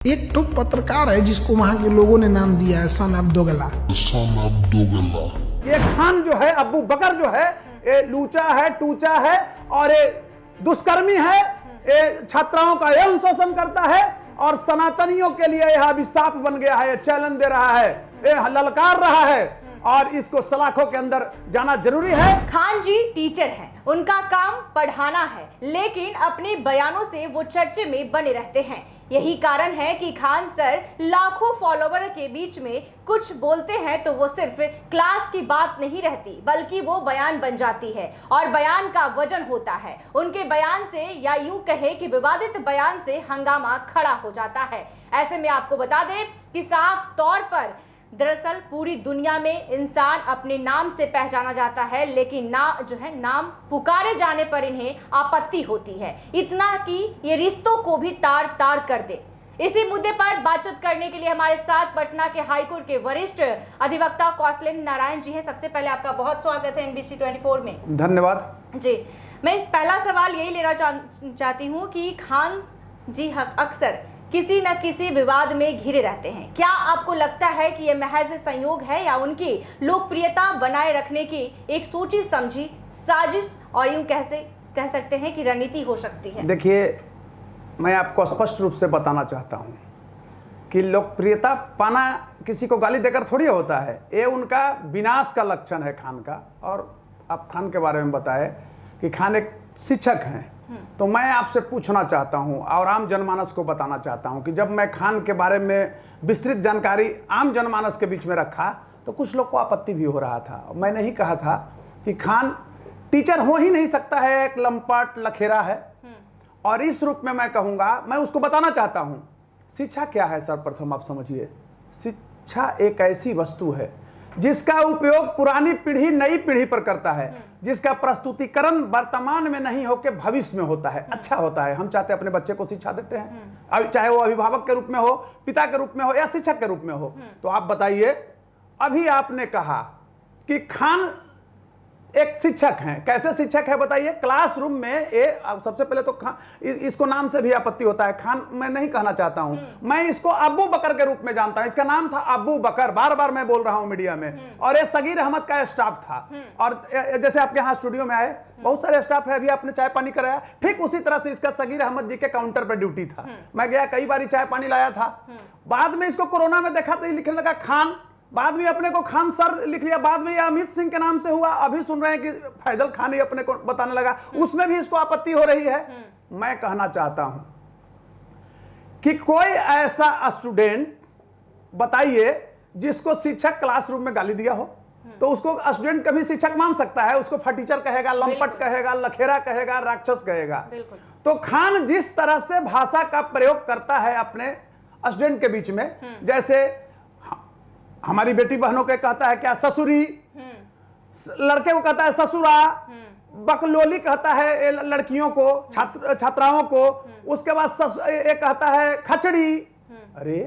एक तो पत्रकार है जिसको वहां के लोगों ने नाम दिया है सन ऑफ दोगला। ये खान जो है, अब्बू बकर जो है, ये लूचा है, टूचा है और ये दुष्कर्मी है। ये छात्राओं का यौन शोषण करता है और सनातनियों के लिए यह अभिशाप बन गया है। ये चैलेंज दे रहा है, ये ललकार रहा है और इसको सलाखों के अंदर जाना जरूरी है। खान जी टीचर हैं, उनका काम पढ़ाना है, लेकिन अपने बयानों से वो चर्चे में बने रहते हैं। यही कारण है कि खान सर लाखों फॉलोवर के बीच में कुछ बोलते हैं तो वो सिर्फ क्लास की बात नहीं रहती, बल्कि वो बयान बन जाती है और बयान का वजन होता है। उनके बयान से या यूं कहे कि विवादित बयान से हंगामा खड़ा हो जाता है। ऐसे में आपको बता दें कि साफ तौर पर दरअसल पूरी दुनिया में इंसान अपने नाम से पहचाना जाता है, लेकिन नाम पुकारे जाने पर इन्हें आपत्ति होती है, इतना कि ये रिश्तों को भी तार तार कर दे। इसी मुद्दे पर बातचीत करने के लिए हमारे साथ पटना के हाईकोर्ट के वरिष्ठ अधिवक्ता कौशलेंद्र नारायण जी हैं। सबसे पहले आपका बहुत स्वागत है NBC 24 में। धन्यवाद जी। मैं इस पहला सवाल यही लेना चाहती हूँ कि खान जी अक्सर किसी न किसी विवाद में घिरे रहते हैं। क्या आपको लगता है कि यह महज संयोग है या उनकी लोकप्रियता बनाए रखने की एक सोची समझी साजिश और यूं कह सकते हैं कि रणनीति हो सकती है? देखिए, मैं आपको स्पष्ट रूप से बताना चाहता हूं कि लोकप्रियता पाना किसी को गाली देकर थोड़ी होता है। ये उनका विनाश का लक्षण है खान का। और आप खान के बारे में बताए कि खान एक शिक्षक हैं, तो मैं आपसे पूछना चाहता हूं और आम जनमानस को बताना चाहता हूं कि जब मैं खान के बारे में विस्तृत जानकारी आम जनमानस के बीच में रखा तो कुछ लोग को आपत्ति भी हो रहा था। मैंने ही कहा था कि खान टीचर हो ही नहीं सकता है, एक लंपट लखेरा है। और इस रूप में मैं कहूंगा, मैं उसको बताना चाहता हूं शिक्षा क्या है। सर्वप्रथम आप समझिए, शिक्षा एक ऐसी वस्तु है जिसका उपयोग पुरानी पीढ़ी नई पीढ़ी पर करता है, जिसका प्रस्तुतिकरण वर्तमान में नहीं होकर भविष्य में होता है, अच्छा होता है। हम चाहते हैं अपने बच्चे को शिक्षा देते हैं, चाहे वो अभिभावक के रूप में हो, पिता के रूप में हो या शिक्षक के रूप में हो। तो आप बताइए, अभी आपने कहा कि खान एक शिक्षक हैं। कैसे शिक्षक है बताइए? क्लासरूम में सबसे पहले तो इसको नाम से भी आपत्ति होता है। खान मैं नहीं कहना चाहता हूं, मैं इसको अब्बू बकर के रूप में जानता हूं। इसका नाम था अब्बू बकर, बार बार मैं बोल रहा हूं मीडिया में। और ये सगीर अहमद का स्टाफ था। और जैसे आपके यहाँ स्टूडियो में आए बहुत सारे स्टाफ है, अभी आपने चाय पानी कराया, ठीक उसी तरह से इसका सगीर अहमद जी के काउंटर पर ड्यूटी था। मैं गया, कई बार चाय पानी लाया था। बाद में इसको कोरोना में देखा तो लिखने लगा खान, बाद में अपने को खान सर लिख लिया, बाद में ये अमित सिंह के नाम से हुआ। अभी सुन रहे हैं कि फैजल खान ही अपने को बताने लगा, उसमें भी इसको आपत्ति हो रही है। मैं कहना चाहता हूं कि कोई ऐसा स्टूडेंट बताइए जिसको शिक्षक क्लासरूम में गाली दिया हो, तो उसको स्टूडेंट कभी शिक्षक मान सकता है? उसको फटीचर कहेगा, लंपट कहेगा, लखेरा कहेगा, राक्षस कहेगा। तो खान जिस तरह से भाषा का प्रयोग करता है अपने स्टूडेंट के बीच में, जैसे हमारी बेटी बहनों के कहता है क्या ससुरी, लड़के को कहता है ससुरा, बकलोली कहता है लड़कियों को, छात्राओं को। उसके बाद ये कहता है खचड़ी। अरे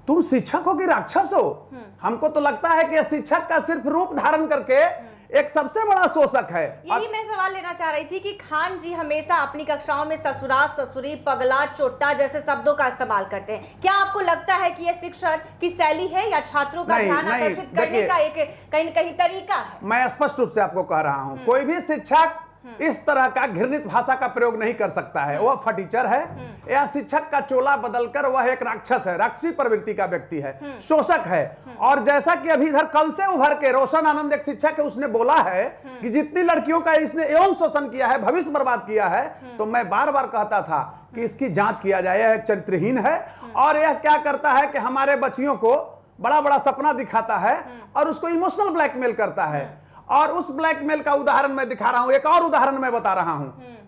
तुम शिक्षक हो कि राक्षस हो? हमको तो लगता है कि शिक्षक का सिर्फ रूप धारण करके एक सबसे बड़ा शोषक है। यही मैं सवाल लेना चाह रही थी कि खान जी हमेशा अपनी कक्षाओं में ससुरा, ससुरी, पगला, चोट्टा जैसे शब्दों का इस्तेमाल करते हैं। क्या आपको लगता है कि यह शिक्षण की शैली है या छात्रों का ध्यान आकर्षित करने का एक कहीं कहीं तरीका है? मैं स्पष्ट रूप से आपको कह रहा हूं, कोई भी शिक्षक इस तरह का घृणित भाषा का प्रयोग नहीं कर सकता है। वह फटीचर है या शिक्षक का चोला बदलकर वह एक राक्षस है, राक्षसी प्रवृत्ति का व्यक्ति है, शोषक है। और जैसा कि अभी इधर कल से उभर के रोशन आनंद एक शिक्षक है, उसने बोला है कि जितनी लड़कियों का इसने यौन शोषण किया है, भविष्य बर्बाद किया है, तो मैं बार बार कहता था कि इसकी जांच किया जाए। यह एक चरित्रहीन है और यह क्या करता है कि हमारे बच्चियों को बड़ा बड़ा सपना दिखाता है और उसको इमोशनल ब्लैकमेल करता है। और उस ब्लैकमेल का उदाहरण मैं दिखा रहा हूं, एक और उदाहरण मैं बता रहा हूं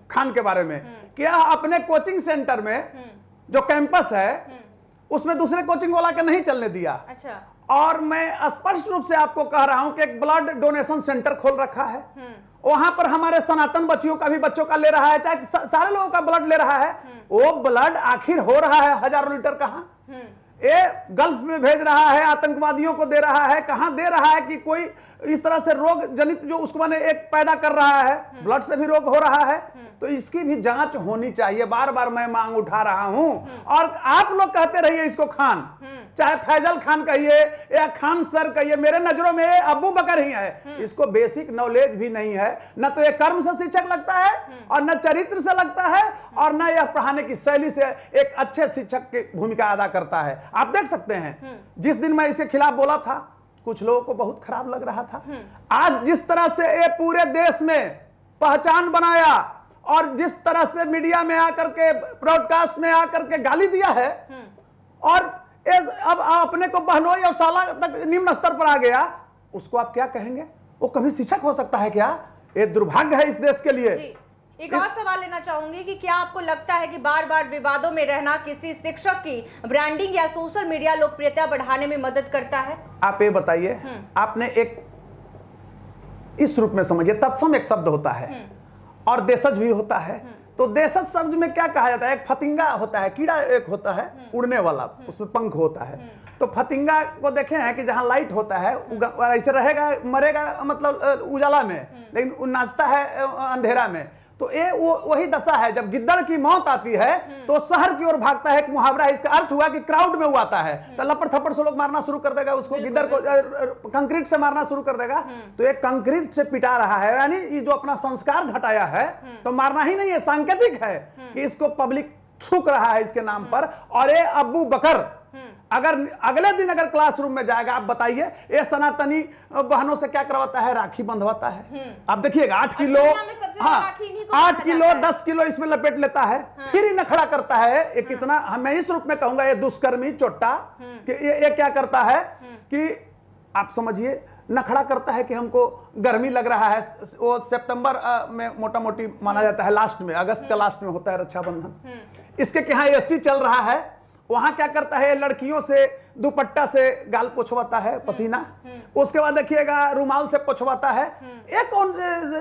खान के बारे में कि अपने कोचिंग सेंटर में जो कैंपस है उसमें दूसरे कोचिंग वाला के नहीं चलने दिया। अच्छा। और मैं स्पष्ट रूप से आपको कह रहा हूं कि एक ब्लड डोनेशन सेंटर खोल रखा है, वहां पर हमारे सनातन बच्चियों का भी बच्चों का ले रहा है, चाहे सारे लोगों का ब्लड ले रहा है। वो ब्लड आखिर हो रहा है हजारों लीटर कहां? ये गल्फ में भेज रहा है, आतंकवादियों को दे रहा है, कहां दे रहा है कि कोई इस तरह से रोग जनित जो उसको मैंने एक पैदा कर रहा है, ब्लड से भी रोग हो रहा है, तो इसकी भी जांच होनी चाहिए। बार बार मैं मांग उठा रहा हूं, और आप लोग कहते रहिए इसको खान, चाहे फैजल खान कहिए या खान सर कहिए, मेरे नजरों में अबू बकर ही है। इसको बेसिक नॉलेज भी नहीं है, न तो ये कर्म से शिक्षक लगता है और न चरित्र से लगता है और न यह पढ़ाने की शैली से एक अच्छे शिक्षक की भूमिका अदा करता है। आप देख सकते हैं जिस दिन मैं इसके खिलाफ बोला था कुछ लोगों को बहुत खराब लग रहा था। आज जिस तरह से ये पूरे देश में पहचान बनाया और जिस तरह से मीडिया में आकर के, ब्रॉडकास्ट में आकर के गाली दिया है, और अब अपने को बहनोई और साला तक निम्न स्तर पर आ गया, उसको आप क्या कहेंगे? वो कभी शिक्षक हो सकता है क्या? ये दुर्भाग्य है इस देश के लिए। जी। एक और सवाल लेना चाहूंगी कि क्या आपको लगता है कि बार बार विवादों में रहना किसी शिक्षक की ब्रांडिंग या सोशल मीडिया लोकप्रियता बढ़ाने में मदद करता है? आप ये बताइए, आपने एक इस रूप में समझिए, तत्सम एक शब्द होता है और देशज भी होता है। तो देशज शब्द में क्या कहा जाता है? एक फतिंगा होता है, कीड़ा एक होता है उड़ने वाला, उसमें पंख होता है। तो फतिंगा को देखे हैं कि जहां लाइट होता है ऐसे रहेगा, मरेगा मतलब उजाला में, लेकिन वो नाचता है अंधेरा में। तो ये वही दशा है। जब गिद्दड़ की मौत आती है तो शहर की ओर भागता है। एक मुहावरा है, इसका अर्थ हुआ कि क्राउड में वो आता है तो लपड़ थप्पड़ से लोग मारना शुरू कर देगा उसको, गिद्दड़ को कंक्रीट से मारना शुरू कर देगा। तो ये कंक्रीट से पिटा रहा है, यानी ये जो अपना संस्कार घटाया है, तो मारना ही नहीं है, सांकेतिक है कि इसको पब्लिक थूक रहा है इसके नाम पर। और ये अबू बकर अगर अगले दिन अगर क्लासरूम में जाएगा, आप बताइए ये सनातनी बहनों से क्या करवाता है? राखी बंधवाता है। आप देखिएगा 8 किलो, हाँ 8 किलो 10 किलो इसमें लपेट लेता है, फिर ही नखड़ा करता है। ये कितना, मैं इस रूप में कहूंगा ये दुष्कर्मी चोट्टा कि ये क्या करता है कि आप समझिए नखड़ा करता है कि हमको गर्मी लग रहा है। वो सितंबर में मोटा मोटी माना जाता है, लास्ट में, अगस्त का लास्ट में होता है रक्षाबंधन। इसके यहाँ एसी चल रहा है, वहां क्या करता है? लड़कियों से दुपट्टा से गाल पोछवाता है पसीना, उसके बाद देखिएगा रुमाल से पोछवाता है। ये कौन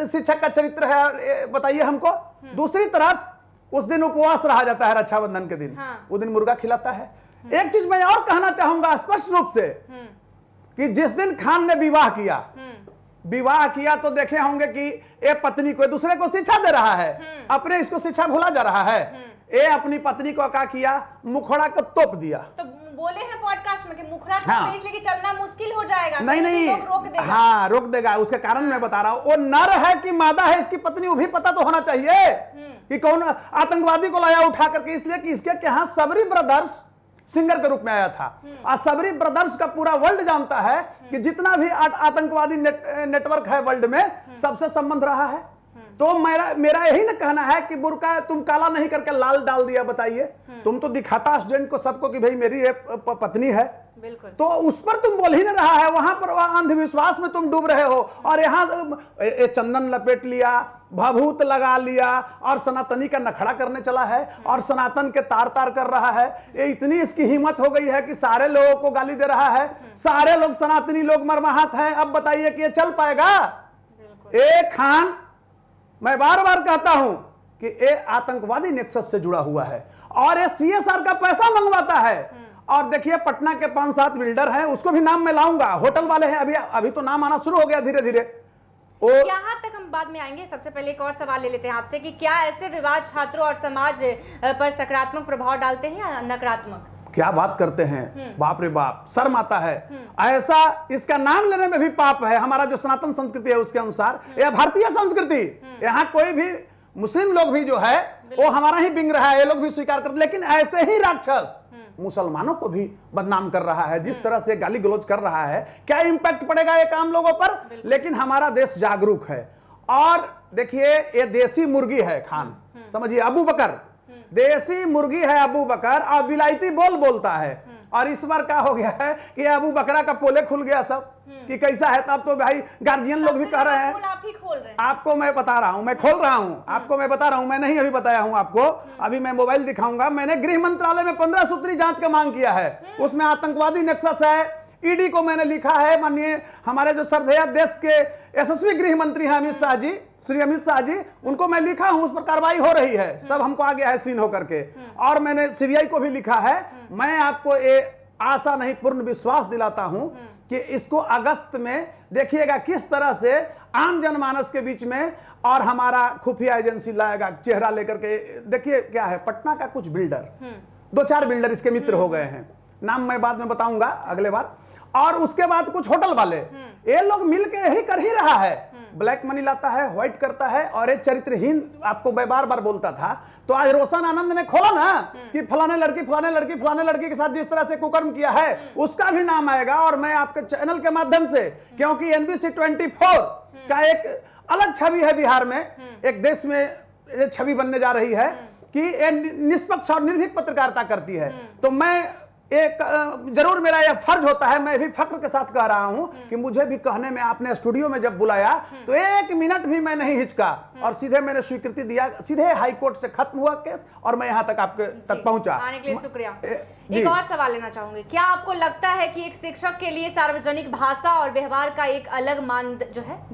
शिक्षक का चरित्र है बताइए हमको? दूसरी तरफ उस दिन उपवास रहा जाता है रक्षाबंधन के दिन, उस दिन मुर्गा खिलाता है। एक चीज मैं और कहना चाहूंगा स्पष्ट रूप से कि जिस दिन खान ने विवाह किया तो देखे होंगे कि ये पत्नी को दूसरे को शिक्षा दे रहा है, अपने इसको शिक्षा भुला जा रहा है। ये अपनी पत्नी को क्या किया? मुखड़ा को तोप दिया। तो बोले हैं पॉडकास्ट में कि मुखड़ा हाँ। इसलिए कि चलना मुश्किल हो जाएगा, नहीं रोक देगा। हाँ रोक देगा। उसका कारण मैं बता रहा हूं, वो नर है कि मादा है इसकी पत्नी, वो भी पता तो होना चाहिए कि कौन आतंकवादी को लाया उठा करके, इसलिए कि इसके यहाँ सबरी ब्रदर्स सिंगर के रूप में आया था। और सबरी ब्रदर्स का पूरा वर्ल्ड जानता है कि जितना भी आतंकवादी नेटवर्क है वर्ल्ड में, सबसे संबंध रहा है। तो मेरा यही ना कहना है कि बुर्का तुम काला नहीं करके लाल डाल दिया। बताइए, तुम तो दिखाता स्टूडेंट को सबको कि भाई मेरी पत्नी है, बिल्कुल। तो उस पर तुम बोल ही नहीं रहा है, वहां पर अंधविश्वास में तुम डूब रहे हो। और यहाँ चंदन लपेट लिया, भभूत लगा लिया और सनातनी का नखड़ा करने चला है और सनातन के तार तार कर रहा है। ये इतनी इसकी हिम्मत हो गई है कि सारे लोगों को गाली दे रहा है। सारे लोग सनातनी लोग मरमाहत हैं। अब बताइए कि ये चल पाएगा? एक खान, मैं बार बार कहता हूं कि ये आतंकवादी नेक्सस से जुड़ा हुआ है और ये सीएसआर का पैसा मंगवाता है। और देखिए पटना के 5-7 बिल्डर हैं, उसको भी नाम में लाऊंगा, होटल वाले हैं, अभी तो नाम आना शुरू हो गया धीरे धीरे। यहाँ तक हम बाद में आएंगे। सबसे पहले एक और सवाल ले लेते हैं आपसे कि क्या ऐसे विवाद छात्रों और समाज पर सकारात्मक प्रभाव डालते हैं या नकारात्मक? क्या बात करते हैं, बाप रे बाप, शर्म आता है। ऐसा इसका नाम लेने में भी पाप है। हमारा जो सनातन संस्कृति है उसके अनुसार, यह भारतीय संस्कृति, यहाँ कोई भी मुस्लिम लोग भी जो है वो हमारा ही बिंग रहा है, ये लोग भी स्वीकार करते। लेकिन ऐसे ही राक्षस मुसलमानों को भी बदनाम कर रहा है, जिस तरह से गाली गलौज कर रहा है। क्या इंपैक्ट पड़ेगा ये काम लोगों पर? लेकिन हमारा देश जागरूक है। और देखिए ये देसी मुर्गी है खान, समझिए, अबू बकर देसी मुर्गी है अबू बकर, और विलायती बोलता है। और इस बार क्या हो गया है कि अबू बकरा का पोले खुल गया सब कि कैसा है। तब तो भाई गार्जियन लोग भी कह रहे हैं, आप ही खोल रहे हैं। आपको मैं बता रहा हूं, मैं खोल रहा हूं, आपको मैं बता रहा हूं, मैं नहीं अभी बताया हूं आपको, अभी मैं मोबाइल दिखाऊंगा। मैंने गृह मंत्रालय में 15 सूत्री जांच का मांग किया है, उसमें आतंकवादी नेक्सस है। ईडी को मैंने लिखा है, माननीय हमारे जो श्रद्धेय देश के यशस्वी गृह मंत्री हैं अमित शाह जी, श्री अमित शाह जी, उनको मैं लिखा हूं, उस पर कार्रवाई हो रही है, सब हमको आ गया है सीन होकर के। और मैंने सीबीआई को भी लिखा है। मैं आपको ये आशा नहीं पूर्ण विश्वास दिलाता हूं कि इसको अगस्त में देखिएगा किस तरह से आम जनमानस के बीच में और हमारा खुफिया एजेंसी लाएगा चेहरा लेकर के। देखिए क्या है, पटना का कुछ बिल्डर, 2-4 बिल्डर इसके मित्र हो गए हैं, नाम मैं बाद में बताऊंगा अगले बार, और उसके बाद कुछ होटल वाले, ये लोग मिलकर यही कर ही रहा है, ब्लैक मनी लाता है, व्हाइट करता है, और एक चरित्रहीन, आपको मैं बार बार बोलता था। तो आज रोशन आनंद ने खोला ना कि फलाने लड़की के साथ जिस तरह से कुकर्म किया है उसका भी नाम आएगा। और मैं आपके चैनल के माध्यम से, क्योंकि NBC 24 का एक अलग छवि है बिहार में, एक देश में ये छवि बनने जा रही है कि ये निष्पक्ष और निर्भीक पत्रकारिता करती है। तो मैं एक जरूर मेरा यह फर्ज होता है, मैं भी फक्र के साथ कह रहा हूं कि मुझे भी कहने में, आपने स्टूडियो में जब बुलाया तो 1 मिनट भी मैं नहीं हिचका और सीधे मैंने स्वीकृति दिया, सीधे हाई कोर्ट से खत्म हुआ केस और मैं यहां तक आपके तक पहुंचा। आने के लिए शुक्रिया। एक और सवाल लेना चाहूंगी, क्या आपको लगता है कि एक शिक्षक के लिए सार्वजनिक भाषा और व्यवहार का एक अलग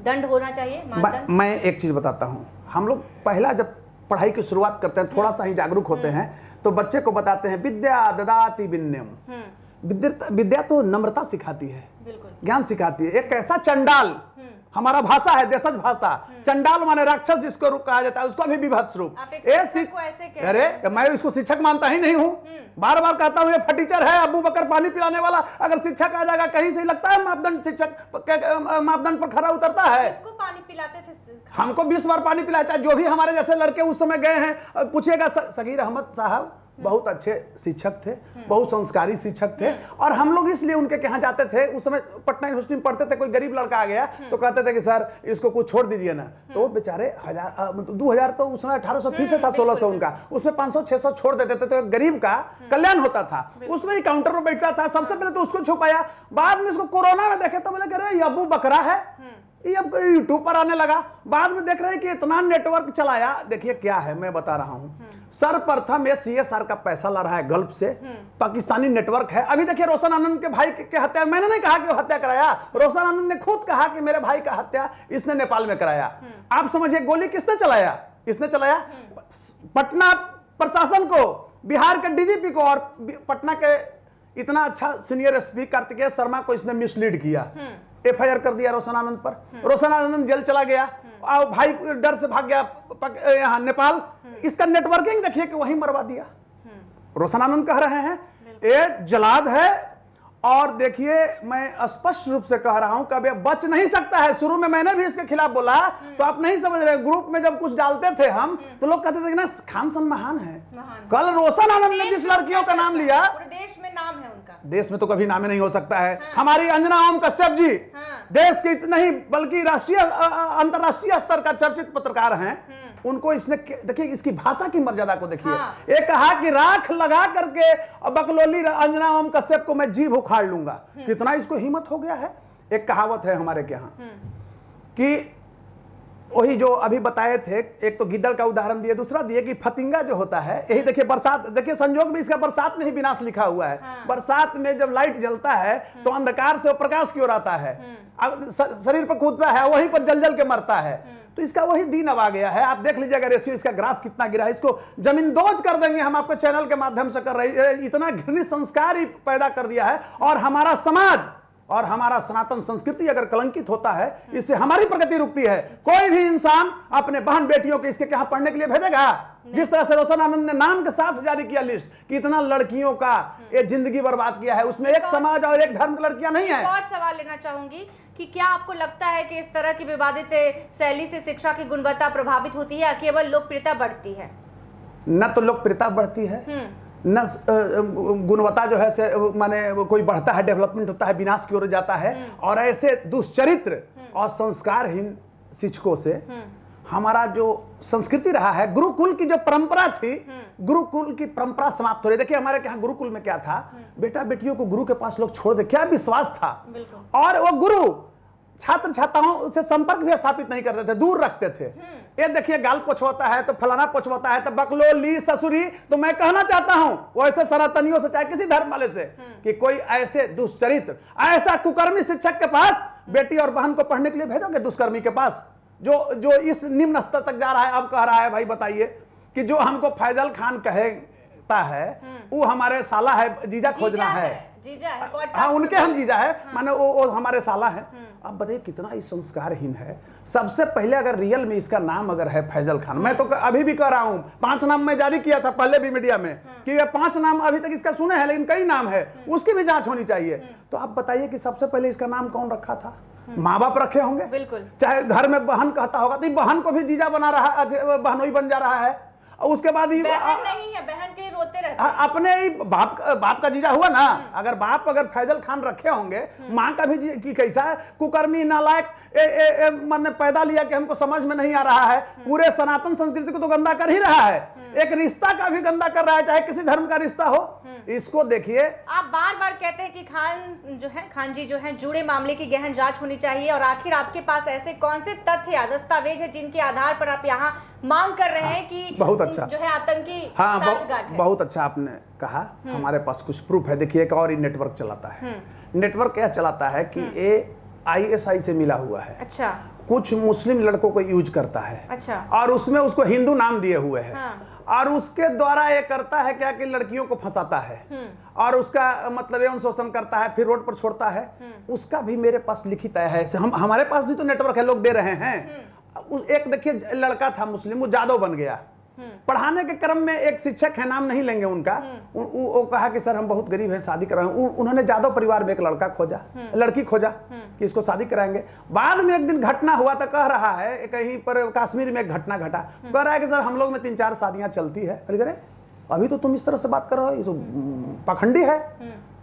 दंड होना चाहिए? मैं एक चीज बताता हूं, हम लोग पहला जब पढ़ाई की शुरुआत करते हैं, थोड़ा सा ही जागरूक होते हैं, तो बच्चे को बताते हैं विद्या ददाति विनयम। विद्या तो नम्रता सिखाती है, ज्ञान सिखाती है। एक ऐसा चंडाल, हमारा भाषा है देशज भाषा, चंडाल माने राक्षस जिसको कहा जाता है, उसका भी विभत्स रूप। अरे मैं इसको शिक्षक मानता ही नहीं हूं, बार बार कहता हूं ये फटीचर है, अबू बकर पानी पिलाने वाला अगर शिक्षक आ जाएगा कहीं से, लगता है मापदंड शिक्षक मापदंड पर खरा उतरता है। पानी पिलाते थे हमको 20 बार पानी पिलाया, चाहे जो भी हमारे जैसे लड़के उस समय गए हैं, पूछिएगा। सगीर अहमद साहब बहुत अच्छे शिक्षक थे, बहुत संस्कारी शिक्षक थे, और हम लोग इसलिए उनके यहाँ जाते थे। उस समय पटना यूनिवर्सिटी में पढ़ते थे, कोई गरीब लड़का आ गया तो कहते थे कि सर इसको कुछ छोड़ दीजिए ना, तो वो बेचारे 2000 तो उस समय 1800 फीस था, 1600 उनका, उसमें 500-600 छोड़ देते थे, तो एक गरीब का कल्याण होता था। उसमें ही काउंटर पर बैठता था, सबसे पहले तो उसको छुपाया, बाद में इसको कोरोना में देखे तो बोले अरे अबू बकरा है, ये अब यूट्यूब पर आने लगा। बाद में देख रहे हैं कि इतना नेटवर्क चलाया। देखिए क्या है, मैं बता रहा हूं, सर्वप्रथम ये CSR का पैसा ला रहा है गल्फ से, पाकिस्तानी नेटवर्क है। अभी देखिए रोशन आनंद के भाई के हत्या, मैंने नहीं कहा कि वो हत्या कराया, रोशन आनंद ने खुद कहा कि मेरे भाई का हत्या इसने नेपाल में कराया। आप समझिए गोली किसने चलाया? इसने चलाया। पटना प्रशासन को, बिहार के DGP को और पटना के इतना अच्छा सीनियर SP कार्तिकेय शर्मा को इसने मिसलीड किया, FIR कर दिया रोशन आनंद पर। रोशन आनंद जेल चला गया और भाई डर से भाग गया यहाँ नेपाल। इसका नेटवर्किंग देखिए कि वहीं मरवा दिया। रोशन आनंद कह रहे हैं ये जलाद है, और देखिए मैं स्पष्ट रूप से कह रहा हूं कभी बच नहीं सकता है। शुरू में मैंने भी इसके खिलाफ बोला, तो आप नहीं समझ रहे। ग्रुप में जब कुछ डालते थे हम, तो लोग कहते थे कि ना खान सन महान है। कल रोशन आनंद ने जिस लड़कियों का नाम लिया, पूरे देश में नाम है उनका, देश में तो कभी नाम नहीं हो सकता है। हमारी अंजना ओम कश्यप जी देश के नहीं बल्कि राष्ट्रीय अंतरराष्ट्रीय स्तर का चर्चित पत्रकार हैं। उनको इसने देखिए, इसकी भाषा की मर्यादा को देखिए। एक कहा कि राख लगा करके बकलोली अंजना ओम कश्यप को मैं जीभ उखाड़ लूंगा। कितना इसको हिम्मत हो गया है। एक कहावत है हमारे यहाँ कि वही जो अभी बताए थे, एक तो गिद्दड़ का उदाहरण दिए, दूसरा दिए कि फतिंगा जो होता है, यही देखिए बरसात, देखिए संजोग भी इसका बरसात में ही विनाश लिखा हुआ है। बरसात में जब लाइट जलता है तो अंधकार से वो प्रकाश की ओर आता है, शरीर पर कूदता है, वहीं पर जल जल के मरता है। तो इसका वही दिन अब आ गया है। आप देख लीजिएगा रेशियो, इसका ग्राफ कितना गिरा है। इसको जमींदोज कर देंगे हम, आपके चैनल के माध्यम से कर रही है। इतना घृणित संस्कार ही पैदा कर दिया है। और हमारा समाज और हमारा सनातन संस्कृति अगर कलंकित होता है, इससे हमारी प्रगति रुकती है। कोई भी इंसान अपने बहन बेटियों के इसके यहाँ पढ़ने के लिए भेजेगा? जिस तरह से रोशन आनंद ने नाम के साथ जारी किया लिस्ट, कितना लड़कियों का ये जिंदगी बर्बाद किया है, उसमें एक समाज और एक धर्म की लड़कियां नहीं है। और सवाल लेना चाहूंगी कि क्या आपको लगता है कि इस तरह की विवादित शैली से शिक्षा की गुणवत्ता प्रभावित होती है या केवल लोकप्रियता बढ़ती है? न तो लोकप्रियता बढ़ती है, न गुणवत्ता जो है से माने कोई बढ़ता है, डेवलपमेंट होता है, विनाश की ओर जाता है। और ऐसे दुष्चरित्र और संस्कारहीन शिक्षकों से हमारा जो संस्कृति रहा है, गुरुकुल की जो परंपरा थी, गुरुकुल की परंपरा समाप्त हो रही। देखिए हमारे यहाँ गुरुकुल में क्या था, बेटा बेटियों को गुरु के पास लोग छोड़ दे, क्या विश्वास था। और वो गुरु छात्र छात्राओं से संपर्क भी स्थापित नहीं करते थे, दूर रखते थे। ये देखिए गाल पोछवाता है तो फलाना पोछवाता है तो बकलोली ससुरी। तो मैं कहना चाहता हूं वो ऐसे सनातनियों से, चाहे किसी धर्म वाले से, कि कोई ऐसे दुष्चरित्र, ऐसा कुकर्मी शिक्षक के पास बेटी और बहन को पढ़ने के लिए भेजोगे? दुष्कर्मी के पास जो इस निम्न स्तर तक जा रहा है, अब कह रहा है भाई बताइए कि जो हमको फैजल खान कहे खोजता है वो हमारे साला है, जीजा खोजना है। जीजा है, हाँ, उनके हम जीजा है, माने वो हमारे साला है। अब बताइए कितना ही संस्कारहीन है। सबसे पहले अगर रियल में इसका नाम अगर है फैजल खान, मैं तो अभी भी कह रहा हूं 5 नाम मैं जारी किया था पहले भी मीडिया में कि ये 5 नाम अभी तक इसका सुने हैं, लेकिन कई नाम है, उसकी भी जांच होनी चाहिए। तो आप बताइए कि सबसे पहले इसका नाम कौन रखा था? माँ बाप रखे होंगे, बिल्कुल। चाहे घर में बहन कहता होगा तो बहन को भी जीजा बना रहा है, बहनोई बन जा रहा है। और उसके बाद ही बहन नहीं है, बहन के लिए रोते रहते हैं। अपने ही बाप का जीजा हुआ ना। अगर बाप अगर फैजल खान रखे होंगे, माँ का भी कि कैसा है कुकर्मी नालायक मैंने पैदा लिया कि हमको समझ में नहीं आ रहा है, पूरे सनातन संस्कृति को तो गंदा कर ही रहा है, एक रिश्ता का भी गंदा कर रहा है, चाहे किसी धर्म का रिश्ता हो। इसको देखिए, आप बार बार कहते हैं कि खान जी जो है जुड़े मामले की गहन जांच होनी चाहिए, और आखिर आपके पास ऐसे कौन से तथ्य या दस्तावेज है जिनके आधार पर आप यहाँ मांग कर रहे हैं कि बहुत अच्छा जो है आतंकी हाँ, बहुत अच्छा आपने कहा। हमारे पास कुछ प्रूफ है। देखिए, एक और ही नेटवर्क चलाता है। नेटवर्क क्या चलाता है कि ये ISI से मिला हुआ है। अच्छा। कुछ मुस्लिम लड़कों को यूज करता है। अच्छा। और उसमें उसको हिंदू नाम दिए हुए है। हाँ। और उसके द्वारा ये करता है क्या कि लड़कियों को फंसाता है और उसका मतलब यौन शोषण करता है, फिर रोड पर छोड़ता है। उसका भी मेरे पास लिखित है। हमारे पास भी तो नेटवर्क है, लोग दे रहे हैं। एक देखिए लड़का था मुस्लिम, वो जादव बन गया। पढ़ाने के क्रम में एक शिक्षक है, नाम नहीं लेंगे उनका, वो कहा कि सर हम बहुत गरीब हैं, शादी कर रहे हैं। उन्होंने जादव परिवार में एक लड़का खोजा, लड़की खोजा कि इसको शादी कराएंगे। बाद में एक दिन घटना हुआ तो कह रहा है कहीं पर कश्मीर में एक घटना घटा, कह रहा है कि सर हम लोग में 3-4 शादियां चलती है। अरे अभी तो तुम इस तरह से बात कर रहे हो, ये तो पाखंडी है।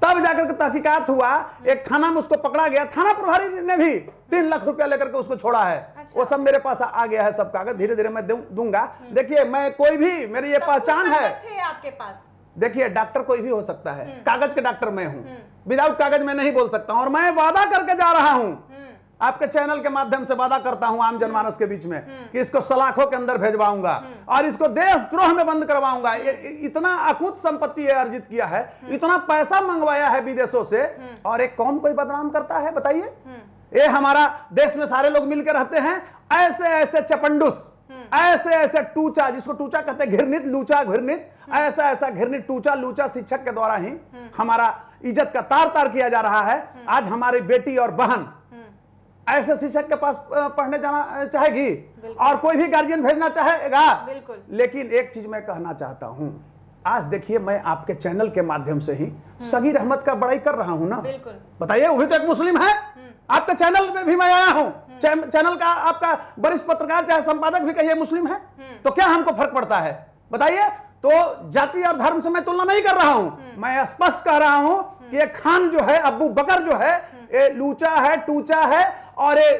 तब जाकर के तहकीकात हुआ, एक थाना में उसको पकड़ा गया, थाना प्रभारी ने भी 3 लाख रुपया लेकर के उसको छोड़ा है। अच्छा। वो सब मेरे पास आ गया है, सब कागज धीरे धीरे मैं दूंगा। देखिए, मैं कोई भी, मेरी ये पहचान है आपके पास। देखिए, डॉक्टर कोई भी हो सकता है, कागज के डॉक्टर मैं हूं, विदाउट कागज मैं नहीं बोल सकता हूं। और मैं वादा करके जा रहा हूं, आपके चैनल के माध्यम से वादा करता हूं आम जनमानस के बीच में कि इसको सलाखों के अंदर भेजवाऊंगा और इसको देशद्रोह में बंद करवाऊंगा। इतना अकुत संपत्ति अर्जित किया है, इतना पैसा मंगवाया है विदेशों से, और एक कौम को बदनाम करता है। बताइए, ये हमारा देश में सारे लोग मिलकर रहते हैं, ऐसे ऐसे चपंडुस, ऐसे ऐसे टूचा, जिसको टूचा कहते हैं, घृणित, लूचा, घृणित, ऐसा ऐसा घृणित टूचा लूचा शिक्षक के द्वारा ही हमारा इज्जत का तार तार किया जा रहा है। आज हमारी बेटी और बहन ऐसे शिक्षक के पास पढ़ने जाना चाहेगी और कोई भी गार्जियन भेजना चाहेगा। लेकिन एक चीज मैं कहना चाहता हूं, आज देखिए मैं आपके चैनल के माध्यम से ही सगीर अहमद का बड़ाई कर रहा हूं ना। बताइए, वो भी तो एक मुस्लिम है। आपके चैनल में भी मैं आया हूं, चैनल का आपका वरिष्ठ पत्रकार चाहे संपादक भी कहिए मुस्लिम है, तो क्या हमको फर्क पड़ता है? बताइए। तो जाति और धर्म से मैं तुलना नहीं कर रहा हूं, मैं स्पष्ट कह रहा हूं कि ये खान जो है, अब्बू बकर जो है, ये लूचा है, टूचा है और ये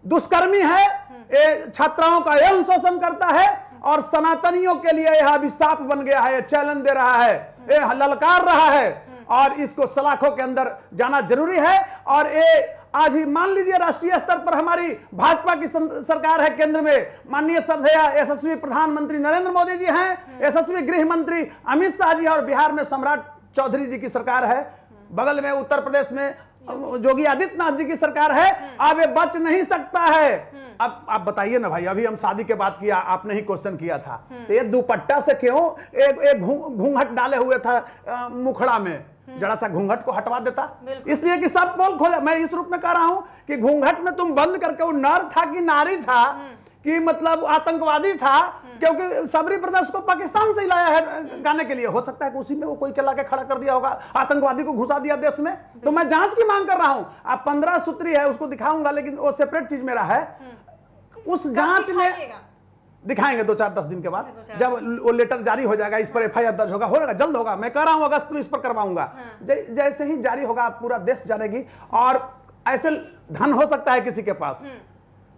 दुष्कर्मी है, ये छात्राओं का यौन शोषण करता है और सनातनियों के लिए यह अभिशाप बन गया है। ये चैलेंज दे रहा है, ये ललकार रहा है और इसको सलाखों के अंदर जाना जरूरी है। और ये आज ही मान लीजिए राष्ट्रीय स्तर पर हमारी भाजपा की सरकार है, केंद्र में माननीय श्रद्धेय यशस्वी प्रधानमंत्री नरेंद्र मोदी जी हैं, यशस्वी गृह मंत्री अमित शाह जी, और बिहार में सम्राट चौधरी जी की सरकार है, बगल में उत्तर प्रदेश में योगी आदित्यनाथ जी की सरकार है। अब ये बच नहीं सकता है। अब आप बताइए ना भाई, अभी हम शादी के बात किया, आपने ही क्वेश्चन किया था, तो ये दुपट्टा से क्यों एक घूंघट डाले हुए था मुखड़ा में, जरा सा घूंघट को हटवा देता, इसलिए कि सब पोल खोले। मैं इस रूप में कह रहा हूं कि घूंघट में तुम बंद करके, वो नर था कि नारी था कि मतलब आतंकवादी था, क्योंकि सबरी ब्रदर्स को पाकिस्तान से ही लाया है गाने के लिए, हो सकता है कि उसी में वो कोई के लाके खड़ा कर दिया होगा, आतंकवादी को घुसा दिया देश में। तो मैं जांच की मांग कर रहा हूं। आप 15 सूत्री है, उसको दिखाऊंगा, लेकिन वो सेपरेट चीज मेरा है। उस जांच में दिखाएंगे 2-4-10 दिन के बाद, जब वो लेटर जारी हो जाएगा, इस पर FIR दर्ज होगा जल्द होगा। मैं कह रहा हूं अगस्त में इस पर करवाऊंगा। जैसे ही जारी होगा पूरा देश जानेगी। और ऐसे धन हो सकता है किसी के पास,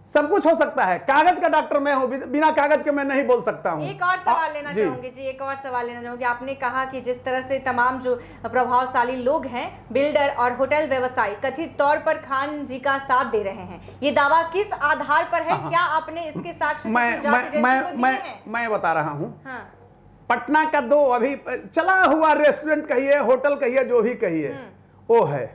सब कुछ हो सकता है। कागज का डॉक्टर मैं हूं, बिना कागज के मैं नहीं बोल सकता हूं। एक और सवाल लेना चाहूंगी जी, एक और सवाल लेना चाहूंगी। आपने कहा कि जिस तरह से तमाम जो प्रभावशाली लोग हैं, बिल्डर और होटल व्यवसायी, कथित तौर पर खान जी का साथ दे रहे हैं, ये दावा किस आधार पर है? क्या आपने इसके साक्ष्य मैं बता रहा हूं। पटना का 2 अभी चला हुआ रेस्टोरेंट कहिए, होटल कहिए, जो भी कहिए, वो है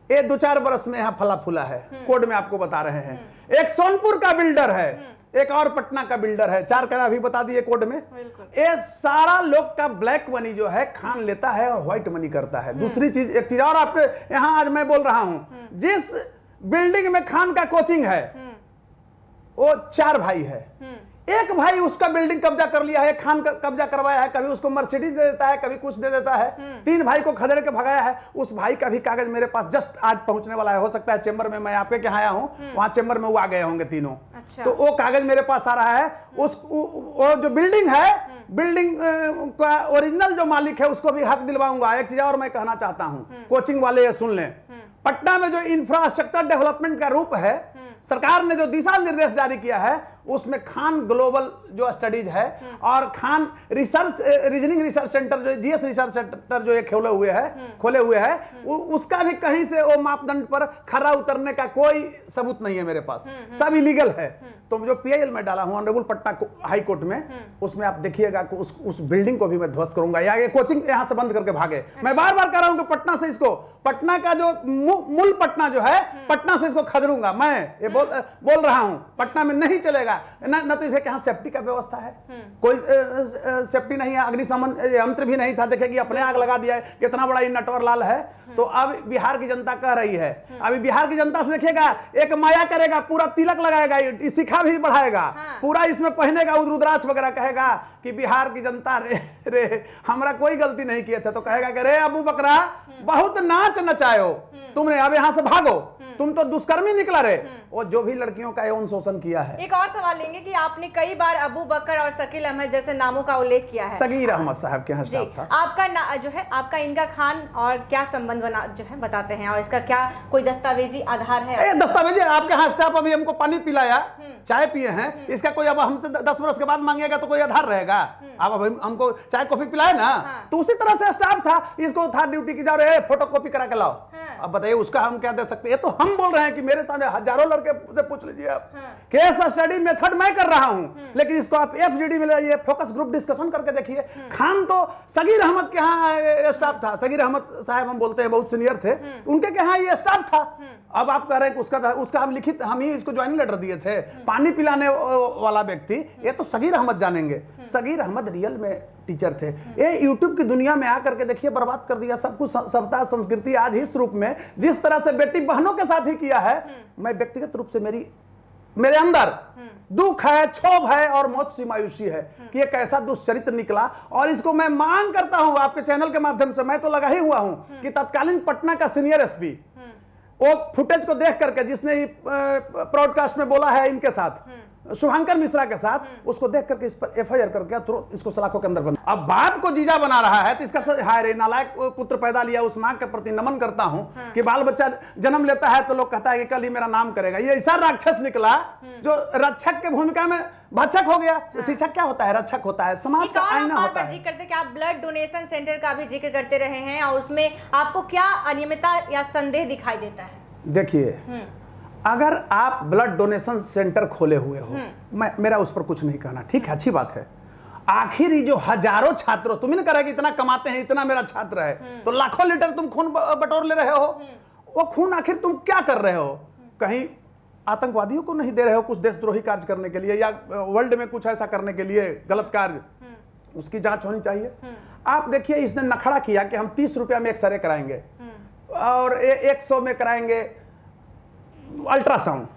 ये 2-4 बरस में यहाँ फला फूला है, कोड में आपको बता रहे हैं। एक सोनपुर का बिल्डर है, एक और पटना का बिल्डर है, 4 करोड़ अभी बता दिए कोड में। ये सारा लोग का ब्लैक मनी जो है खान लेता है और व्हाइट मनी करता है। दूसरी चीज, एक चीज और आपके यहाँ आज मैं बोल रहा हूं, जिस बिल्डिंग में खान का कोचिंग है वो 4 भाई है। एक भाई उसका बिल्डिंग कब्जा कर लिया है, खान का कब्जा करवाया है, कभी उसको मर्सिडीज दे देता है, कभी कुछ दे देता है। 3 भाई को खदेड़ के भगाया है। उस भाई का भी कागज मेरे पास जस्ट आज पहुंचने वाला है। हो सकता है चेंबर में, मैं आपके यहाँ आया हूँ, वहां चेंबर में वो आ गए होंगे तीनों। अच्छा। तो वो कागज मेरे पास आ रहा है। वो जो बिल्डिंग है, बिल्डिंग का ओरिजिनल जो मालिक है उसको भी हक दिलवाऊंगा। एक चीज और मैं कहना चाहता हूँ, कोचिंग वाले ये सुन लें, पटना में जो इंफ्रास्ट्रक्चर डेवलपमेंट का रूप है, सरकार ने जो दिशा निर्देश जारी किया है, उसमें खान ग्लोबल जो स्टडीज है और Khan research reasoning research centre जो जीएस रिसर्च सेंटर जो ये खोले हुए हैं, उसका भी कहीं से वो मापदंड पर खरा उतरने का कोई सबूत नहीं है मेरे पास। सब इलीगल है। तो जो पीआईएल में डाला हूं ऑनरेबल पटना हाई कोर्ट में, उसमें आप देखिएगा कि उस बिल्डिंग को भी मैं ध्वस्त करूंगा या ये कोचिंग यहां से बंद करके भागे। मैं बार बार कह रहा हूं कि पटना से इसको, पटना का जो मूल पटना जो है, पटना से इसको खदेड़ूंगा। मैं ये बोल रहा हूं, पटना में नहीं चलेगा ना तो इसे कहां सेफ्टी का व्यवस्था है, कोई सेफ्टी नहीं है, अग्निशमन यंत्र भी नहीं था। देखे कि अपने आग लगा दिया है। कितना बड़ा ये नटवर लाल है। तो अब बिहार की जनता कह रही है, अभी बिहार की जनता से देखिएगा, एक माया करेगा, पूरा तिलक लगाएगा, शिखा भी बढ़ाएगा, पूरा इसमें पहनेगा, रुद्राक्ष वगैरह, कहेगा कि बिहार की जनता रे हमरा कोई गलती नहीं किए थे। तो कहेगा कि रे अबू बकरा बहुत नाच नचायो तुमने, अब यहां से भागो, तुम तो दुष्कर्मी निकला रे। वो जो भी लड़कियों का यौन शोषण किया है। एक और सवाल लेंगे कि आपने कई बार अबू बकर और शकील अहमद जैसे नामों का उल्लेख किया है। सगीर अहमद साहब के यहाँ स्टाफ था। आपका जो है, आपका इनका खान और क्या संबंध बना जो है बताते हैं, और इसका क्या कोई दस्तावेजी आधार है? दस्तावेजी आपके यहाँ स्टाफ अभी हमको पानी पिलाया, चाय पिए हैं, इसका कोई अब हमसे 10 वर्ष के बाद मांगेगा तो कोई आधार रहेगा? आप अब हमको चाय कॉफी पिलाए ना, तो उसी तरह से स्टाफ था, इसको था ड्यूटी की, जा रहे फोटो कॉपी करा के लाओ। अब बताइए उसका हम क्या दे सकते हैं? ये तो हम बोल रहे हैं कि मेरे सामने हजारों लड़के से पूछ लीजिए आप। केस स्टडी मेथड मैं कर रहा हूं, लेकिन इसको आप एफजीडी में लाइए, फोकस ग्रुप डिस्कशन करके देखिए। खान तो सगीर अहमद के यहाँ स्टाफ था। सगीर अहमद साहब हम बोलते हैं बहुत सीनियर थे, उनके यहाँ ये स्टाफ था। अब आप कह रहे हैं कि उसका हम लिखित, हम ही इसको ज्वाइनिंग लेटर दिए थे। पानी पिलाने वाला व्यक्ति, ये तो सगीर अहमद जानेंगे। सगीर अहमद रियल में टीचर थे। ये यूट्यूब की दुनिया में आकर के देखिए बर्बाद कर दिया सब कुछ। सभ्यता संस्कृति आज इस रूप में, जिस तरह से बेटी बहनों के साथ ही किया है, मैं व्यक्तिगत रूप से मेरे अंदर दुख है, क्षोभ है और मौत सी मायूसी है कि ये कैसा दुष्चरित्र निकला। और इसको मैं मांग करता हूं आपके चैनल के माध्यम से, मैं तो लगा ही हुआ हूं कि तत्कालीन पटना का सीनियर एसपी वो फुटेज को देख करके, जिसने ब्रॉडकास्ट में बोला है इनके साथ, शुभांकर मिश्रा के साथ, उसको देख करके इस पर एफआईआर करके तुरंत इसको सलाखों के अंदर बंद। अब बाप को जीजा बना रहा है तो इसका हाय रे नालायक पुत्र पैदा लिया। उस मां के प्रति नमन करता हूं कि बाल बच्चा जन्म लेता है तो लोग कहता है कि कल ही मेरा नाम करेगा। ये ऐसा राक्षस निकला जो रक्षक के भूमिका में भक्षक हो गया। शिक्षक क्या होता है? रक्षक होता है, समाज का आईना होता है। जिक्र करते कि आप ब्लड डोनेशन सेंटर का भी जिक्र करते रहे हैं, और उसमें आपको क्या अनियमितता या संदेह दिखाई देता है? देखिए, अगर आप ब्लड डोनेशन सेंटर खोले हुए हो, मेरा उस पर कुछ नहीं कहना, ठीक है, अच्छी बात है। आखिर ही जो हजारों छात्रों, तुम नहीं कह रहे कि इतना कमाते हैं, इतना मेरा छात्र है, तो लाखों लीटर तुम खून बटोर ले रहे हो। वो खून आखिर तुम क्या कर रहे हो? कहीं आतंकवादियों को नहीं दे रहे हो कुछ देशद्रोही कार्य करने के लिए, या वर्ल्ड में कुछ ऐसा करने के लिए गलत कार्य? उसकी जांच होनी चाहिए। आप देखिए, इसने नखड़ा किया कि हम 30 रुपया में एक्सरे कराएंगे और 100 में कराएंगे अल्ट्रासाउंड।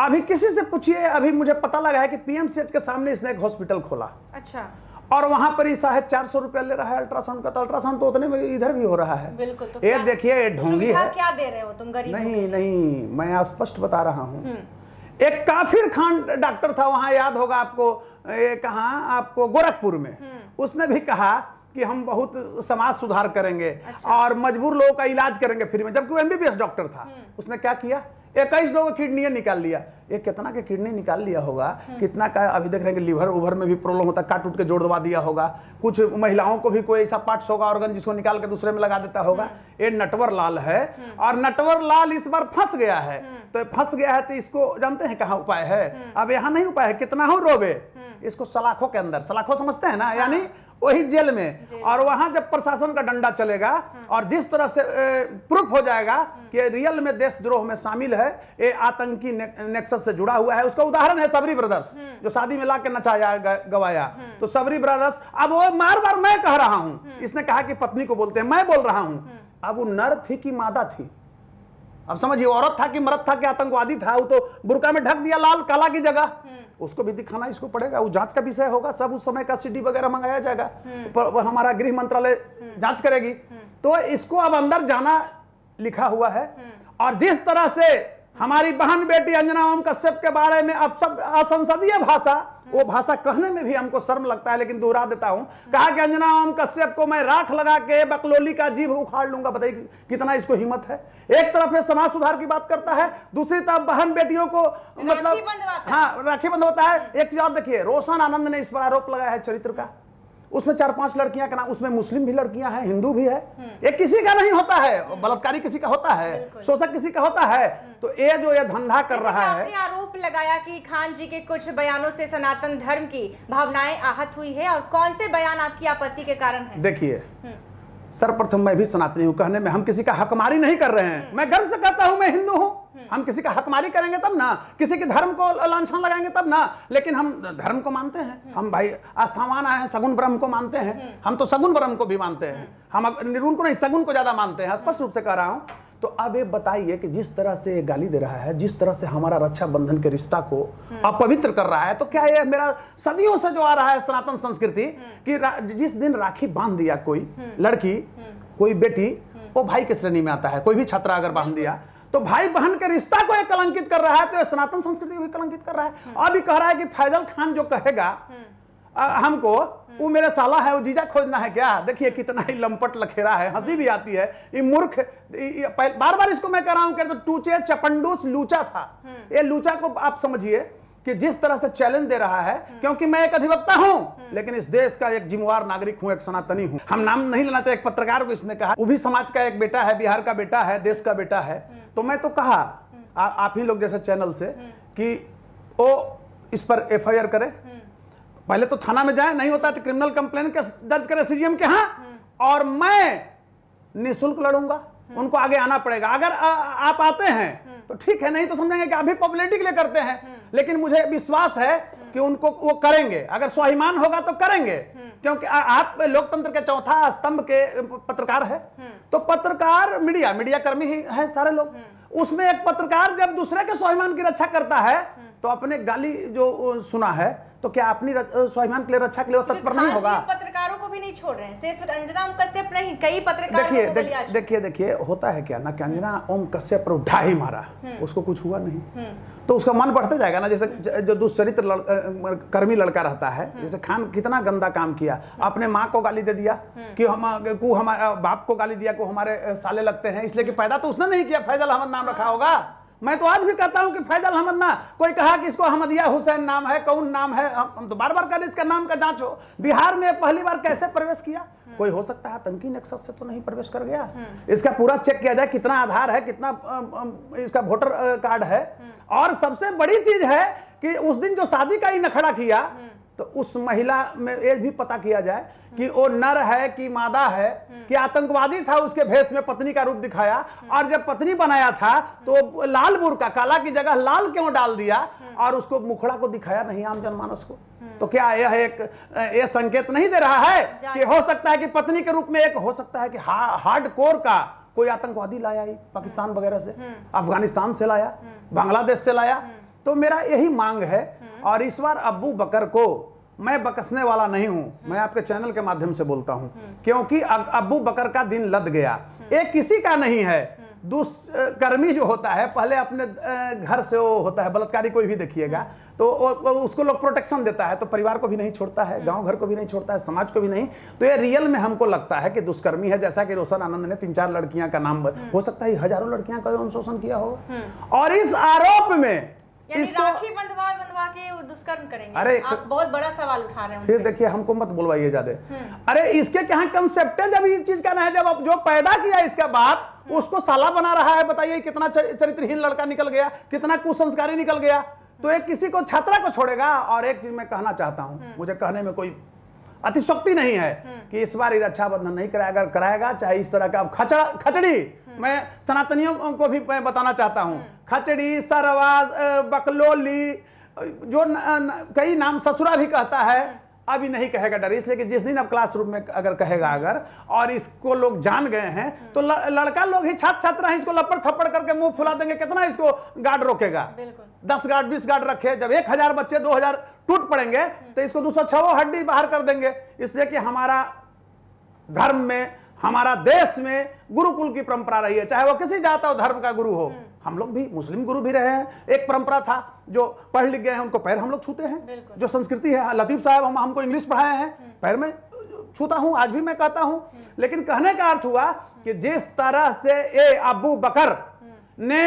अभी किसी से पूछिए, अभी मुझे पता लगा है कि पीएमसीएच के सामने इसने एक हॉस्पिटल खोला। अच्छा। और वहां पर ही 450 रुपया ले रहा है अल्ट्रासाउंड का। तो अल्ट्रासाउंड तो उतने में इधर भी हो रहा है। बिल्कुल। तो ये देखिए ढोंगी है। क्या दे रहे हो तुम गरीब? नहीं, मैं स्पष्ट बता रहा हूं। एक काफिर खान डॉक्टर था वहां, याद होगा आपको, कहां, आपको गोरखपुर में। उसने भी कहा कि हम बहुत समाज सुधार करेंगे। अच्छा। और मजबूर लोगों का इलाज करेंगे फ्री में, जबकि वो एमबीबीएस डॉक्टर था। उसने क्या किया? 21 लोगों की किडनी निकाल लिया। ये कितना के किडनी निकाल लिया होगा, कितना का अभी देख रहे हैं कि लीवर उभर में भी प्रॉब्लम होता है, काट उठ के जोड़ दबा दिया होगा। कुछ महिलाओं को भी कोई ऐसा पार्ट्स होगा ऑर्गन जिसको निकाल के दूसरे में लगा देता होगा। ये नटवर लाल है, और नटवर लाल इस बार फंस गया है। तो फंस गया है तो इसको जानते हैं कहाँ उपाय है? अब यहाँ नहीं उपाय है, कितना हो रोबे, इसको सलाखों के अंदर, सलाखों समझते हैं ना, यानी वही जेल में। और वहां जब प्रशासन का डंडा चलेगा और जिस तरह से प्रूफ हो जाएगा कि रियल में देशद्रोह में शामिल है, ये आतंकी नेक्सस से जुड़ा हुआ है। उसका उदाहरण है सबरी ब्रदर्स, जो शादी में ला के नचाया गवाया। तो सबरी ब्रदर्स, अब वो बार बार मैं कह रहा हूं, इसने कहा कि पत्नी को बोलते हैं, मैं बोल रहा हूं। अब वो नर थी कि मादा थी, अब समझिए, औरत था कि मर्द था कि आतंकवादी था। वो तो बुर्का में ढक दिया लाल काला की जगह, उसको भी दिखाना इसको पड़ेगा। वो जांच का विषय होगा, सब उस समय का सीडी वगैरह मंगाया जाएगा, पर हमारा गृह मंत्रालय जांच करेगी। तो इसको अब अंदर जाना लिखा हुआ है। और जिस तरह से हमारी बहन बेटी अंजना ओम कश्यप के बारे में अब सब असंसदीय भाषा, वो भाषा कहने में भी हमको शर्म लगता है, लेकिन दोहरा देता हूं। कहा कि अंजना ओम कश्यप को मैं राख लगा के बकलोली का जीभ उखाड़ लूंगा। बताइए कितना इसको हिम्मत है। एक तरफ ये समाज सुधार की बात करता है, दूसरी तरफ बहन बेटियों को मतलब राखी बंधवाता है। एक चीज और देखिए, रोशन आनंद ने इस पर आरोप लगाया है चरित्र का। उसमें 4-5 लड़कियां का नाम, उसमें मुस्लिम भी लड़कियां हैं, हिंदू भी है। ये किसी का नहीं होता है, बलात्कारी किसी का होता है, शोषक किसी का होता है। तो ये जो ये धंधा कर रहा है। आपने आरोप लगाया कि खान जी के कुछ बयानों से सनातन धर्म की भावनाएं आहत हुई है, और कौन से बयान आपकी आपत्ति के कारण है? देखिए, सर्वप्रथम मैं भी सनातनी हूं, कहने में हम किसी का हकमारी नहीं कर रहे हैं। मैं गर्व से कहता हूं मैं हिंदू हूं। हम किसी का हकमारी करेंगे तब ना, किसी के धर्म को लांछन लगाएंगे तब ना। लेकिन हम धर्म को मानते हैं, हम भाई आस्थावान आए हैं, सगुन ब्रह्म को मानते हैं। हम तो सगुन ब्रह्म को भी मानते हैं, हम निर्गुण को नहीं सगुन को ज्यादा मानते हैं, स्पष्ट रूप से कह रहा हूं। तो अब ये बताइए कि जिस तरह से गाली दे रहा है, जिस तरह से हमारा रक्षा बंधन के रिश्ता को अपवित्र कर रहा है, तो क्या ये मेरा सदियों से जो आ रहा है सनातन संस्कृति कि जिस दिन राखी बांध दिया कोई लड़की, कोई बेटी, वो भाई की श्रेणी में आता है। कोई भी छात्रा अगर बांध दिया तो भाई बहन के रिश्ता को एक कलंकित कर रहा है, तो सनातन संस्कृति को भी कलंकित कर रहा है। अभी कह रहा है कि फैजल खान जो कहेगा हमको, वो मेरे साला है, वो जीजा खोजना है क्या? देखिए कितना ही लंपट लखेरा है, हंसी भी आती है। ये मूर्ख, बार बार इसको मैं कह रहा हूं कि तो टूचे चपंडूस लूचा था। ये लूचा को आप समझिए कि जिस तरह से चैलेंज दे रहा है, क्योंकि मैं एक अधिवक्ता हूं, लेकिन इस देश का एक जिम्मेवार नागरिक हूं, एक सनातनी हूं। हम नाम नहीं लेना चाहिए, एक पत्रकार को इसने कहा, वो भी समाज का एक बेटा है, बिहार का बेटा है, देश का बेटा है। तो मैं तो कहा आप ही लोग जैसे चैनल से कि वो इस पर FIR करे, पहले तो थाना में जाए, नहीं होता तो क्रिमिनल कंप्लेंट दर्ज करे CGM के यहाँ, और मैं निःशुल्क लड़ूंगा। उनको आगे आना पड़ेगा। अगर आप आते हैं तो ठीक है, नहीं तो समझेंगे कि अभी पब्लिसिटी के लिए करते हैं। लेकिन मुझे विश्वास है कि उनको वो करेंगे, अगर स्वाभिमान होगा तो करेंगे, क्योंकि आप लोकतंत्र के चौथा स्तंभ के पत्रकार है। तो पत्रकार मीडिया कर्मी ही है सारे लोग। उसमें एक पत्रकार जब दूसरे के स्वाभिमान की रक्षा करता है, तो अपने गाली जो सुना है, तो क्या अपनी स्वाभिमान के लिए रक्षा के लिए तत्पर नहीं होगा? पत्रकारों को भी नहीं छोड़ रहे हैं, सिर्फ अंजना ओम कश्यप नहीं, कई पत्रकार। देखिए होता है क्या ना कि अंजना ओम कश्यप पर उठा ही मारा, उसको कुछ हुआ नहीं, तो उसका मन बढ़ते जाएगा ना। जैसे जो दुष्चरित्र कर्मी लड़का रहता है, जैसे खान कितना गंदा काम किया, अपने माँ को गाली दे दिया कि हमारे बाप को गाली दिया को हमारे साले लगते हैं, इसलिए कि पैदा तो उसने नहीं किया, फैजल अहमद नाम रखा होगा। मैं तो आज भी कहता हूं कि फैजल अहमद ना, कोई कहा कि इसको अहमदिया हुसैन नाम है, कौन नाम है, हम तो बार बार कह रहे इसका नाम का जांच हो। बिहार में पहली बार कैसे प्रवेश किया? कोई हो सकता है आतंकी नेक्सस से तो नहीं प्रवेश कर गया। इसका पूरा चेक किया जाए, कितना आधार है, कितना इसका वोटर कार्ड है। और सबसे बड़ी चीज है कि उस दिन जो शादी का ही नखड़ा किया, तो उस महिला में ये भी पता किया जाए कि वो नर है कि मादा है, कि आतंकवादी था, उसके भेष में पत्नी का रूप दिखाया। और जब पत्नी बनाया था तो लाल बुर्का, काला की जगह लाल क्यों डाल दिया, और उसको मुखड़ा को दिखाया नहीं आम जनमानस को? तो क्या यह एक संकेत नहीं दे रहा है कि हो सकता है कि पत्नी के रूप में एक हो सकता है कि हार्ड कोर का कोई आतंकवादी लाया ही पाकिस्तान वगैरह से, अफगानिस्तान से लाया, बांग्लादेश से लाया? तो मेरा यही मांग है। और इस बार अब्बू बकर को मैं बकसने वाला नहीं हूं, मैं आपके चैनल के माध्यम से बोलता हूं, क्योंकि अब्बू बकर का दिन लद गया। ये किसी का नहीं है। दुष्कर्मी जो होता है, पहले अपने घर से वो होता है, बलात्कारी कोई भी देखिएगा तो उसको लोग प्रोटेक्शन देता है, तो परिवार को भी नहीं छोड़ता है, गांव घर को भी नहीं छोड़ता है, समाज को भी नहीं। तो ये रियल में हमको लगता है कि दुष्कर्मी है। जैसा कि रोशन आनंद ने 3-4 लड़कियां का नाम, हो सकता है हजारों लड़कियां का यौन शोषण किया होगा, और इस आरोप में इसको राखी बंधवा के दुष्कर्म करेंगे। अरे आप बहुत बड़ा सवाल उठा रहे हैं। फिर देखिए, हमको मत बुलवाइए ज्यादा। अरे इसके क्या कंसेप्ट है, जब इस चीज का ना है, जब जो पैदा किया इसका बाप उसको साला बना रहा है। बताइए कितना चरित्रहीन लड़का निकल गया, कितना कुसंस्कारी निकल गया। तो एक किसी को छात्रा को छोड़ेगा। और एक चीज मैं कहना चाहता हूं, मुझे कहने में कोई अतिशोक्ति नहीं है कि इस बार ये रक्षाबंधन नहीं कराएगा। अगर कराएगा चाहे इस तरह का खचड़ी, मैं सनातनियों को भी मैं बताना चाहता हूं, खचड़ी, सरवाज, बकलोली, जो कई नाम, ससुरा भी कहता है, अभी नहीं कहेगा डर, इसलिए कि जिस दिन अब क्लासरूम में अगर कहेगा अगर, और इसको लोग जान गए हैं तो लड़का लोग ही छात्र हैं, इसको लपड़ थप्पड़ करके मुंह फुला देंगे, कितना इसको गार्ड रोकेगा। 10 गार्ड 20 गार्ड रखे, जब 1000 बच्चे 2000 टूट पड़ेंगे तो इसको 206 हड्डी बाहर कर देंगे। इसलिए कि हमारा धर्म में, हमारा देश में गुरुकुल की परंपरा रही है, चाहे वो किसी जात और धर्म का गुरु हो। हम लोग भी मुस्लिम गुरु भी रहे हैं, एक परंपरा था, जो पढ़ लिख गए हैं उनको पैर हम लोग छूते हैं, जो संस्कृति है। लतीफ साहब हमको इंग्लिश पढ़ाए हैं, पैर में छूता हूं, आज भी मैं कहता हूं। लेकिन कहने का अर्थ हुआ कि जिस तरह से ये अबू बकर ने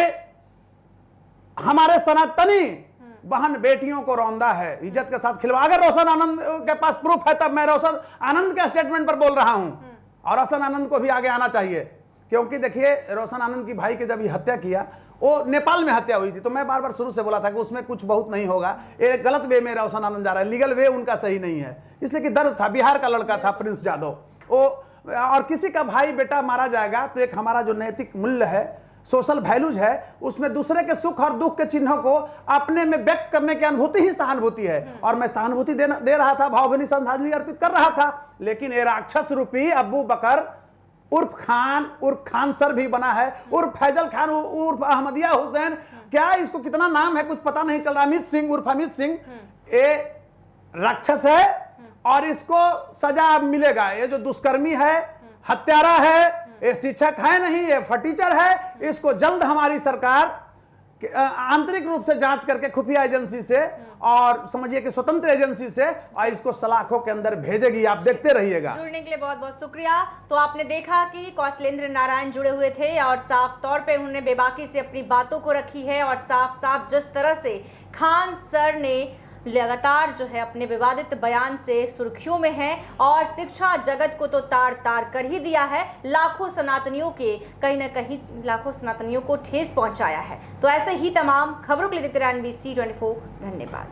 हमारे सनातनी बहन बेटियों को रौंदा है, इज्जत के साथ खिलवा, अगर रोशन आनंद के पास प्रूफ है तब मैं रोशन आनंद के स्टेटमेंट पर बोल रहा हूं, और रोशन आनंद को भी आगे आना चाहिए। क्योंकि देखिए, रोशन आनंद की भाई के जब ये हत्या किया, वो नेपाल में हत्या हुई थी, तो मैं बार बार शुरू से बोला था कि उसमें कुछ बहुत नहीं होगा, ये गलत वे में रोशन आनंद जा रहा है, लीगल वे उनका सही नहीं है। इसलिए कि दर्द था, बिहार का लड़का था प्रिंस यादव, वो, और किसी का भाई बेटा मारा जाएगा तो एक हमारा जो नैतिक मूल्य है, सोशल वैल्यूज है, उसमें दूसरे के सुख और दुख के चिन्हों को अपने में व्यक्त करने की अनुभूति ही सहानुभूति है। और मैं सहानुभूति दे रहा था, भावभीनी श्रद्धांजलि अर्पित कर रहा था। लेकिन ये राक्षस रूपी अबू बकर उर्फ खान सर भी बना है, उर्फ फैजल खान, उर्फ अहमदिया हुसैन, क्या इसको कितना नाम है कुछ पता नहीं चल रहा, अमित सिंह उर्फ अमित सिंह, ये राक्षस है और इसको सजा मिलेगा। ये जो दुष्कर्मी है, हत्यारा है, ये शिक्षक है नहीं, ये फटीचर है, इसको जल्द हमारी सरकार आंतरिक रूप से जांच करके खुफिया एजेंसी से, और समझिए कि स्वतंत्र एजेंसी से, और इसको सलाखों के अंदर भेजेगी। आप देखते रहिएगा। जुड़ने के लिए बहुत बहुत शुक्रिया। तो आपने देखा कि कौशलेंद्र नारायण जुड़े हुए थे और साफ तौर पे उन्होंने बेबाकी से अपनी बातों को रखी है, और साफ साफ जिस तरह से खान सर ने लगातार जो है अपने विवादित बयान से सुर्खियों में है, और शिक्षा जगत को तो तार तार कर ही दिया है, लाखों सनातनियों के कहीं ना कहीं लाखों सनातनियों को ठेस पहुंचाया है। तो ऐसे ही तमाम खबरों के लिए देखते रहिए NBC 24। धन्यवाद।